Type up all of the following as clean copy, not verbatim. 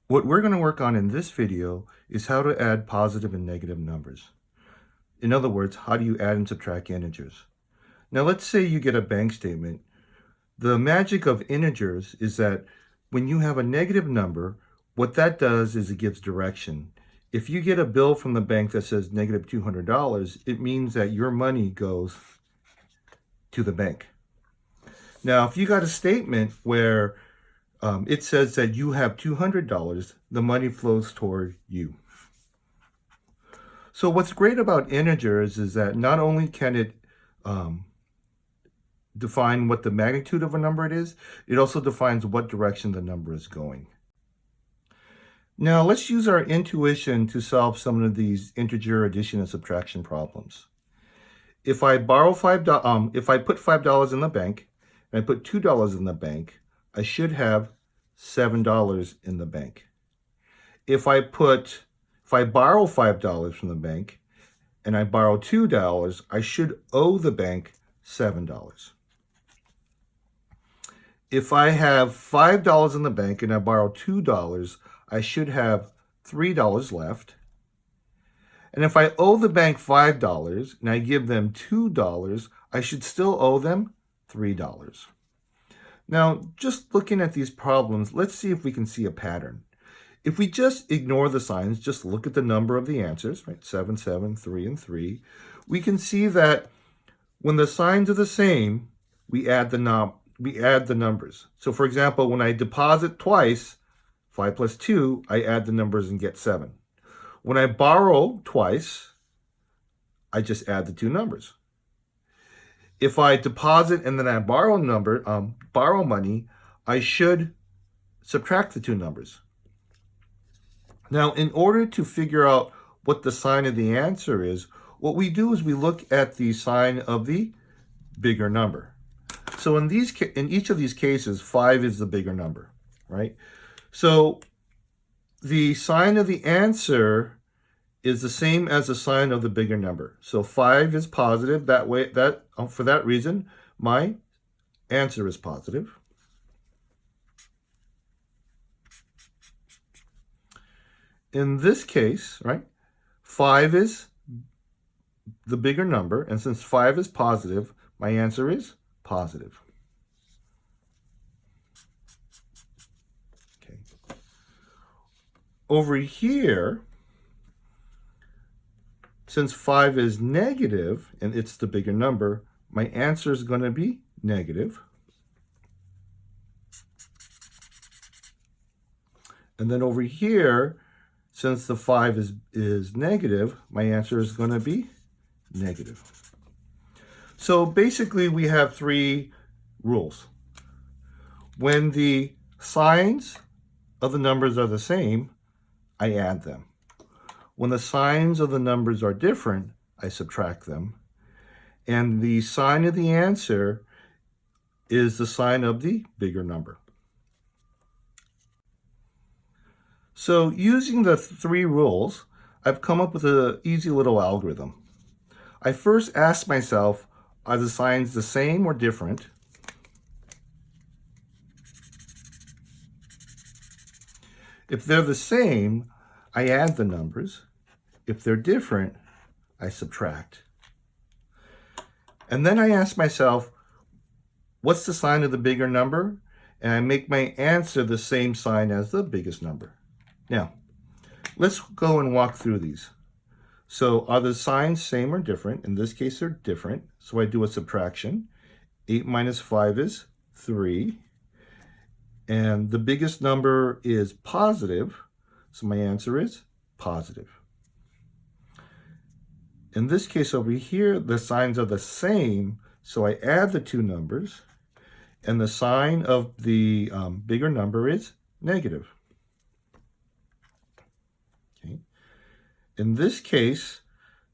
What we're going to work on in this video is how to add positive and negative numbers. In other words, how do you add and subtract integers? Now let's say you get a bank statement. The magic of integers is that when you have a negative number, what that does is it gives direction. If you get a bill from the bank that says negative $200, it means that your money goes to the bank. Now, if you got a statement where it says that you have $200, the money flows toward you. So what's great about integers is that not only can it define what the magnitude of a number it is, it also defines what direction the number is going. Now let's use our intuition to solve some of these integer addition and subtraction problems. If I borrow if I put $5 in the bank and I put $2 in the bank, I should have $7 in the bank. If I borrow $5 from the bank and I borrow $2, I should owe the bank $7. If I have $5 in the bank and I borrow $2, I should have $3 left. And if I owe the bank $5 and I give them $2, I should still owe them $3. Now, just looking at these problems, let's see if we can see a pattern. If we just ignore the signs, just look at the number of the answers, right? 7, 7, 3, and 3, we can see that when the signs are the same, we add the numbers. So for example, when I deposit twice, 5 plus 2, I add the numbers and get 7. When I borrow twice, I just add the two numbers. If I deposit and then I borrow money, I should subtract the two numbers. Now, in order to figure out what the sign of the answer is, what we do is we look at the sign of the bigger number. So in each of these cases, 5 is the bigger number, right? So the sign of the answer is the same as the sign of the bigger number. So 5 is positive. For that reason, my answer is positive. In this case, right, 5 is the bigger number, and since 5 is positive, my answer is positive. Okay. Over here, since 5 is negative, and it's the bigger number, my answer is going to be negative. And then over here, since the 5 is negative, my answer is going to be negative. So basically, we have 3 rules. When the signs of the numbers are the same, I add them. When the signs of the numbers are different, I subtract them. And the sign of the answer is the sign of the bigger number. So using the 3 rules, I've come up with an easy little algorithm. I first ask myself, are the signs the same or different? If they're the same, I add the numbers. If they're different, I subtract. And then I ask myself, what's the sign of the bigger number? And I make my answer the same sign as the biggest number. Now, let's go and walk through these. So are the signs same or different? In this case, they're different. So I do a subtraction. 8 minus 5 is 3. And the biggest number is positive. So my answer is positive. In this case over here, the signs are the same. So I add the two numbers. And the sign of the bigger number is negative. In this case,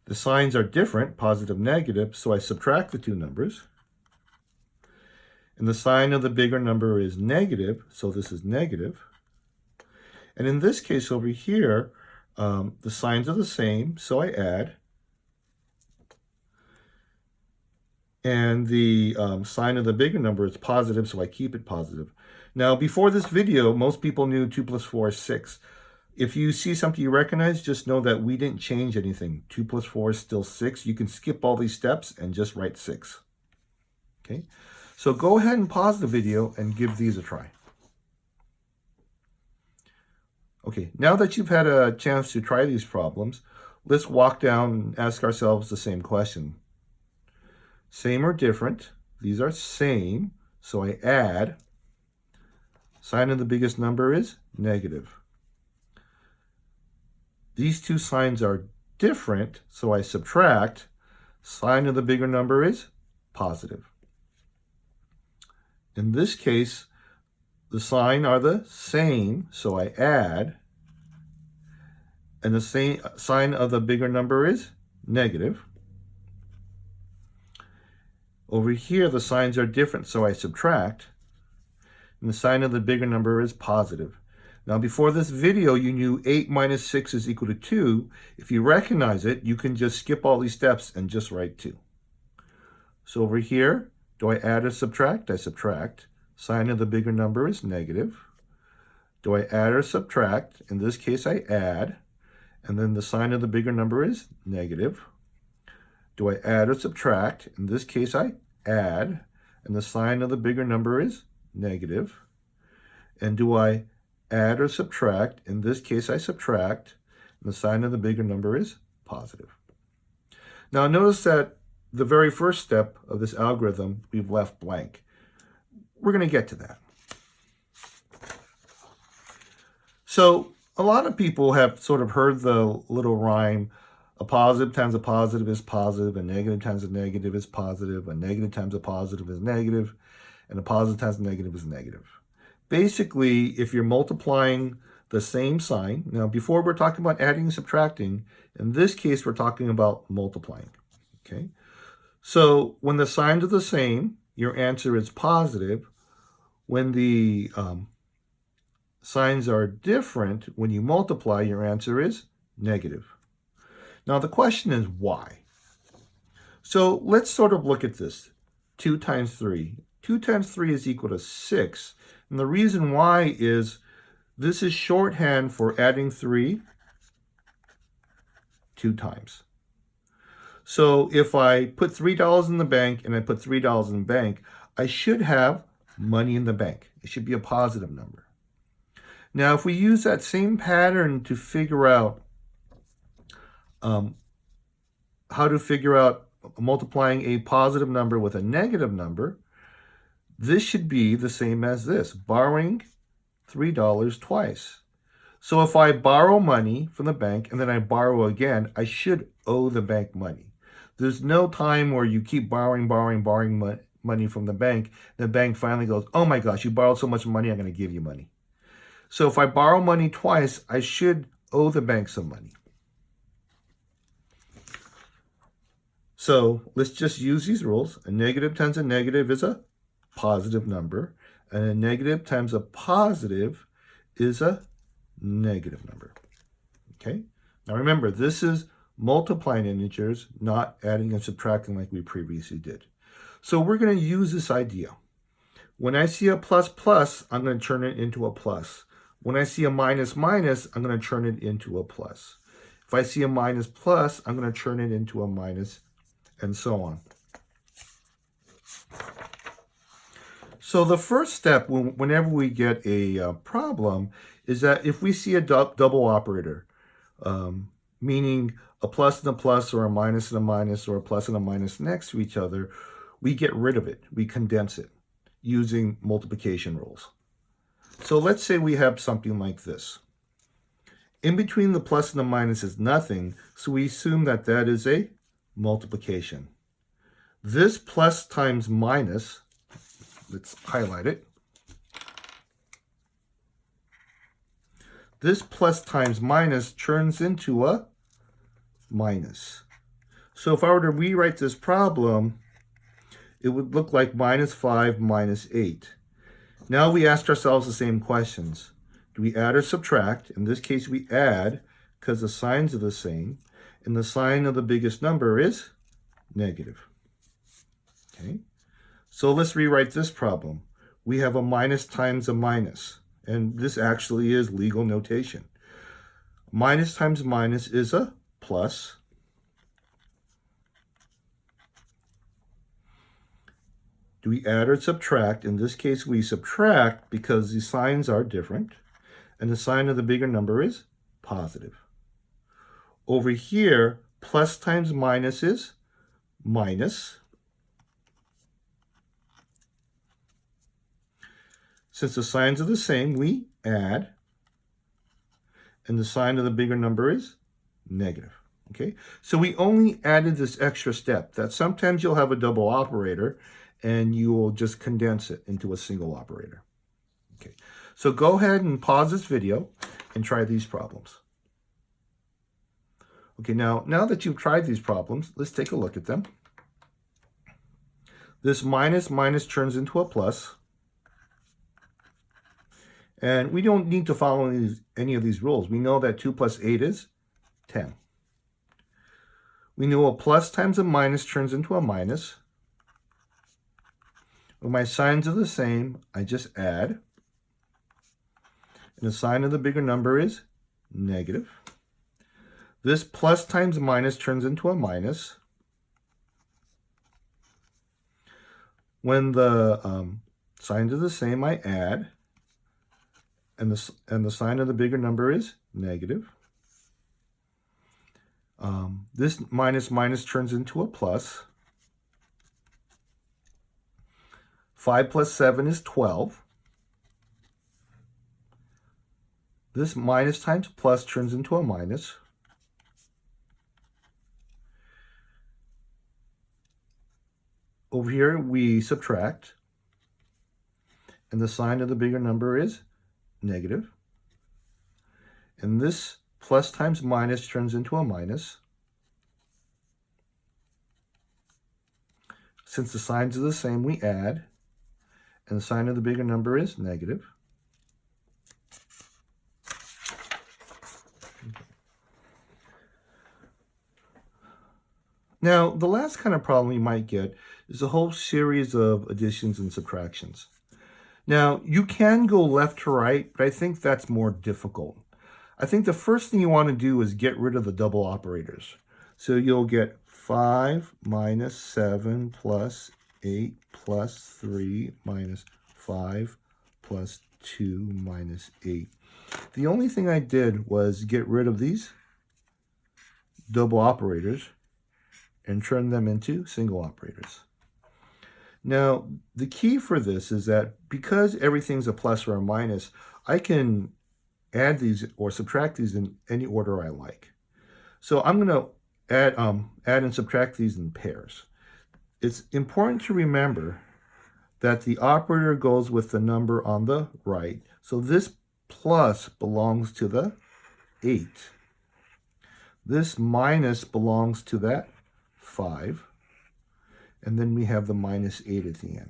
the signs are different, positive, negative, so I subtract the two numbers. And the sign of the bigger number is negative, so this is negative. And in this case over here, the signs are the same, so I add. And the sign of the bigger number is positive, so I keep it positive. Now, before this video, most people knew 2 plus 4 is 6. If you see something you recognize, just know that we didn't change anything. 2 plus 4 is still 6. You can skip all these steps and just write 6. Okay, so go ahead and pause the video and give these a try. Okay, now that you've had a chance to try these problems, let's walk down and ask ourselves the same question. Same or different? These are same, so I add. Sign of the biggest number is negative. These two signs are different, so I subtract. Sign of the bigger number is positive. In this case, the sign are the same, so I add. And the same sign of the bigger number is negative. Over here, the signs are different, so I subtract. And the sign of the bigger number is positive. Now, before this video, you knew 8 minus 6 is equal to 2. If you recognize it, you can just skip all these steps and just write 2. So over here, do I add or subtract? I subtract. Sign of the bigger number is negative. Do I add or subtract? In this case, I add. And then the sign of the bigger number is negative. Do I add or subtract? In this case, I add. And the sign of the bigger number is negative. And do I add or subtract? In this case, I subtract. And the sign of the bigger number is positive. Now, notice that the very first step of this algorithm, we've left blank. We're going to get to that. So a lot of people have sort of heard the little rhyme, a positive times a positive is positive, a negative times a negative is positive, a negative times a positive is negative, and a positive times a negative is negative. Basically, if you're multiplying the same sign, now before we're talking about adding and subtracting, in this case we're talking about multiplying, okay? So when the signs are the same, your answer is positive. When the signs are different, when you multiply, your answer is negative. Now the question is why? So let's sort of look at this. 2 times 3. 2 times 3 is equal to 6. And the reason why is this is shorthand for adding 3 2 times. So if I put $3 in the bank and I put $3 in the bank, I should have money in the bank. It should be a positive number. Now, if we use that same pattern to figure out how to figure out multiplying a positive number with a negative number, this should be the same as this, borrowing $3 twice. So if I borrow money from the bank and then I borrow again, I should owe the bank money. There's no time where you keep borrowing money from the bank. The bank finally goes, oh my gosh, you borrowed so much money, I'm going to give you money. So if I borrow money twice, I should owe the bank some money. So let's just use these rules. A negative times a negative is a positive number, and a negative times a positive is a negative number. Okay? Now remember, this is multiplying integers, not adding and subtracting like we previously did. So we're going to use this idea. When I see a plus plus, I'm going to turn it into a plus. When I see a minus minus, I'm going to turn it into a plus. If I see a minus plus, I'm going to turn it into a minus, and so on. So the first step, whenever we get a problem, is that if we see a double operator, meaning a plus and a plus, or a minus and a minus, or a plus and a minus next to each other, we get rid of it. We condense it using multiplication rules. So let's say we have something like this. In between the plus and the minus is nothing, so we assume that that is a multiplication. This plus times minus, let's highlight it. This plus times minus turns into a minus. So if I were to rewrite this problem, it would look like minus 5 minus 8. Now we ask ourselves the same questions. Do we add or subtract? In this case, we add because the signs are the same. And the sign of the biggest number is negative. Okay? So let's rewrite this problem. we have a minus times a minus. And this actually is legal notation. Minus times minus is a plus. Do we add or subtract? In this case, we subtract because the signs are different. And the sign of the bigger number is positive. Over here, plus times minus is minus. Since the signs are the same, we add. And the sign of the bigger number is negative. Okay, so we only added this extra step that sometimes you'll have a double operator and you will just condense it into a single operator. Okay, so go ahead and pause this video and try these problems. Okay, now that you've tried these problems, let's take a look at them. This minus turns into a plus. And we don't need to follow any of these rules. We know that 2 plus 8 is 10. We know a plus times a minus turns into a minus. When my signs are the same, I just add. And the sign of the bigger number is negative. This plus times minus turns into a minus. When the signs are the same, I add. And the sign of the bigger number is negative. This minus turns into a plus. 5 plus 7 is 12. This minus times plus turns into a minus. Over here, we subtract. And the sign of the bigger number is negative. And this plus times minus turns into a minus. Since the signs are the same, we add. And the sign of the bigger number is negative. Now, the last kind of problem you might get is a whole series of additions and subtractions. Now, you can go left to right, but I think that's more difficult. I think the first thing you want to do is get rid of the double operators. So you'll get 5 minus 7 plus 8 plus 3 minus 5 plus 2 minus 8. The only thing I did was get rid of these double operators and turn them into single operators. Now, the key for this is that because everything's a plus or a minus, I can add these or subtract these in any order I like. So I'm going to add and subtract these in pairs. It's important to remember that the operator goes with the number on the right. So this plus belongs to the 8. This minus belongs to that 5. And then we have the minus 8 at the end.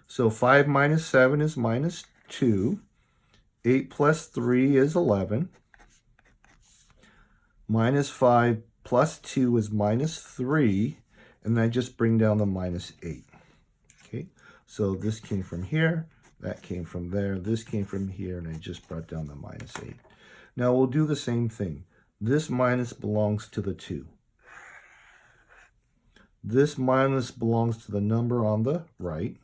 So 5 minus 7 is minus 2. 8 plus 3 is 11. Minus 5 plus 2 is minus 3. And I just bring down the minus 8. Okay, so this came from here. That came from there. This came from here. And I just brought down the minus 8. Now we'll do the same thing. This minus belongs to the 2. This minus belongs to the number on the right.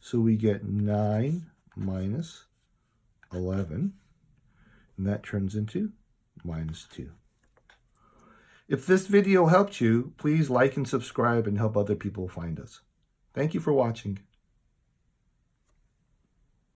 So we get 9 minus 11. And that turns into minus 2. If this video helped you, please like and subscribe and help other people find us. Thank you for watching.